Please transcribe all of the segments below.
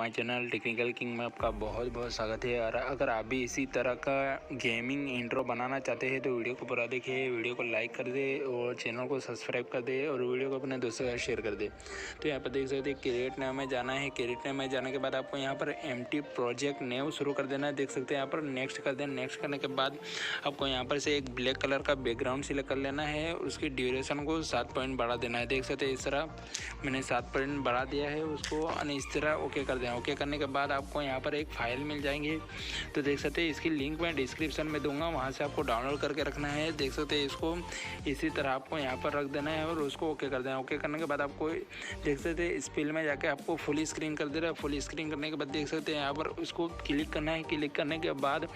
My channel technical king में आपका बहुत बहुत स्वागत है। और अगर आप भी इसी तरह का गेमिंग इंट्रो बनाना चाहते हैं तो वीडियो को पूरा देखिए, वीडियो को लाइक कर दे और चैनल को सब्सक्राइब कर दे और वीडियो को अपने दोस्तों के साथ शेयर कर दे। तो यहाँ पर देख सकते हैं क्रिएट नाम में जाना है। क्रिएट नाम में जाने के बाद आपको यहाँ पर एम्प्टी प्रोजेक्ट न्यू शुरू कर देना है। देख सकते हैं यहाँ पर नेक्स्ट कर देना। नेक्स्ट करने के बाद आपको यहाँ पर से एक ब्लैक कलर का बैकग्राउंड सिलेक्ट कर लेना है। उसकी ड्यूरेशन को 7 पॉइंट बढ़ा देना है। देख सकते हैं इस तरह मैंने 7 पॉइंट बढ़ा दिया है उसको, और इस तरह ओके कर दें। ओके करने के बाद आपको यहाँ पर एक फाइल मिल जाएंगे। तो देख सकते हैं इसकी लिंक मैं डिस्क्रिप्शन में दूंगा, वहाँ से आपको डाउनलोड करके रखना है। देख सकते हैं इसको इसी तरह आपको यहाँ पर रख देना है और उसको ओके कर देना। ओके करने के बाद आपको देख सकते हैं स्पिल में जाके आपको फुल स्क्रीन कर दे रहा है। फुल स्क्रीन करने के बाद देख सकते हैं यहाँ पर उसको क्लिक करना है। क्लिक करने के बाद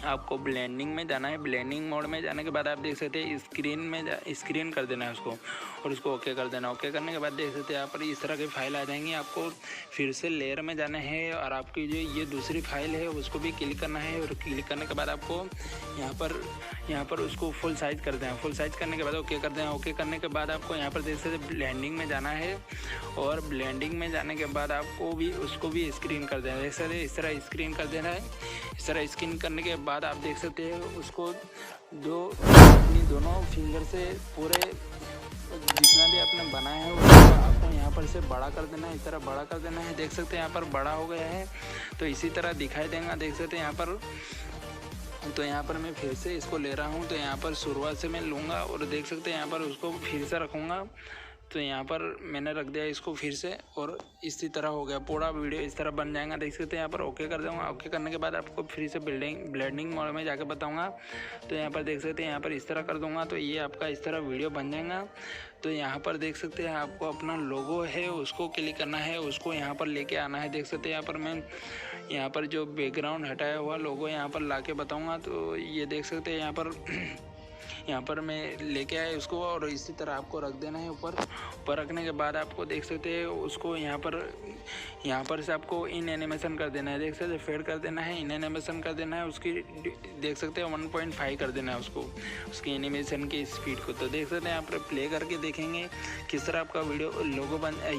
आपको ब्लेंडिंग में जाना है। ब्लेंडिंग मोड में जाने के बाद आप देख सकते हैं स्क्रीन कर देना है उसको, और उसको ओके कर देना। ओके करने के बाद देख सकते हैं यहाँ पर इस तरह की फाइल आ जाएंगी। आपको फिर से लेयर में जाना है और आपकी जो ये दूसरी फाइल है उसको भी क्लिक करना है। और क्लिक करने के बाद आपको यहाँ पर उसको फुल साइज कर देना। फुल साइज करने के बाद ओके कर देना। ओके करने के बाद आपको यहाँ पर देख सकते हैं ब्लेंडिंग में जाना है, और ब्लेंडिंग में जाने के बाद आपको भी उसको भी स्क्रीन कर देना है। देख सकते हैं इस तरह स्क्रीन कर देना है। इस तरह स्क्रीन करने के बाद आप देख सकते हैं उसको अपनी दोनों फिंगर से पूरे जितना भी आपने बनाया है उसको आपको यहाँ पर से बड़ा कर देना है। इस तरह बड़ा कर देना है। देख सकते हैं यहाँ पर बड़ा हो गया है तो इसी तरह दिखाई देगा। देख सकते हैं यहाँ पर, तो यहाँ पर मैं फिर से इसको ले रहा हूँ। तो यहाँ पर शुरुआत से मैं लूँगा और देख सकते हैं यहाँ पर उसको फिर से रखूँगा। तो यहाँ पर मैंने रख दिया इसको फिर से, और इसी तरह हो गया पूरा वीडियो इस तरह बन जाएगा। देख सकते हैं यहाँ पर ओके कर दूँगा। ओके करने के बाद आपको फिर से ब्लेंडिंग मोड में जाकर बताऊँगा। तो यहाँ पर देख सकते हैं यहाँ पर इस तरह कर दूँगा तो ये आपका इस तरह वीडियो बन जाएगा। तो यहाँ पर देख सकते हैं आपको अपना लोगो है उसको क्लिक करना है, उसको यहाँ पर लेके आना है। देख सकते हैं यहाँ पर मैं यहाँ पर जो बैकग्राउंड हटाया हुआ लोगो यहाँ पर ला के बताऊँगा। तो ये देख सकते हैं यहाँ पर मैं लेके आया उसको, और इसी तरह आपको रख देना है। ऊपर रखने के बाद आपको देख सकते हैं उसको यहाँ पर से आपको इन एनिमेशन कर देना है। देख सकते हैं फेड कर देना है, इन एनिमेशन कर देना है। उसकी देख सकते हैं 1.5 कर देना है उसकी एनिमेशन की स्पीड को। तो देख सकते हैं यहाँ पर प्ले करके देखेंगे किस तरह आपका वीडियो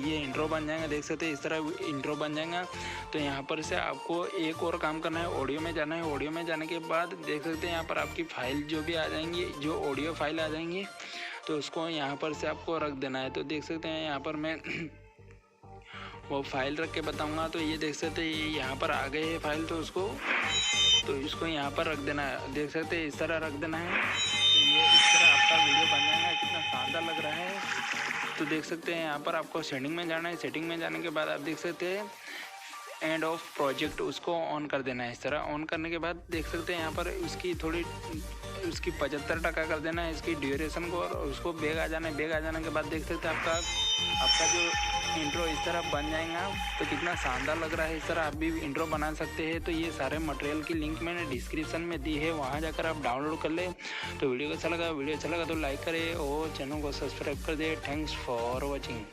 ये इंट्रो बन जाएगा। देख सकते हैं इस तरह इंट्रो बन जाएगा। तो यहाँ पर से आपको एक और काम करना है, ऑडियो में जाना है। ऑडियो में जाने के बाद देख सकते हैं यहाँ पर आपकी फाइल जो भी आ जाएंगी, जो ऑडियो फाइल आ जाएंगी, तो उसको यहाँ पर से आपको रख देना है। तो देख सकते हैं यहाँ पर मैं वो फाइल रख के बताऊंगा। तो ये देख सकते हैं यहाँ पर आ गए है फाइल, तो इसको यहाँ पर रख देना है। देख सकते हैं इस तरह रख देना है। तो ये इस तरह आपका वीडियो बन जाएगा। कितना शानदार लग रहा है। तो देख सकते हैं यहाँ पर आपको सेटिंग में जाना है। सेटिंग में जाने के बाद आप देख सकते हैं एंड ऑफ प्रोजेक्ट उसको ऑन कर देना है। इस तरह ऑन करने के बाद देख सकते हैं यहाँ पर उसकी 75% कर देना है इसकी ड्यूरेशन को, और उसको बैग आ जाना है। बैग आ जाने के बाद देख सकते हैं आपका जो इंट्रो इस तरह बन जाएगा। तो कितना शानदार लग रहा है। इस तरह आप भी इंट्रो बना सकते हैं। तो ये सारे मटेरियल की लिंक मैंने डिस्क्रिप्शन में दी है, वहाँ जाकर आप डाउनलोड कर लें। तो वीडियो अच्छा लगा तो लाइक करें और चैनल को सब्सक्राइब कर दें। Thanks for watching.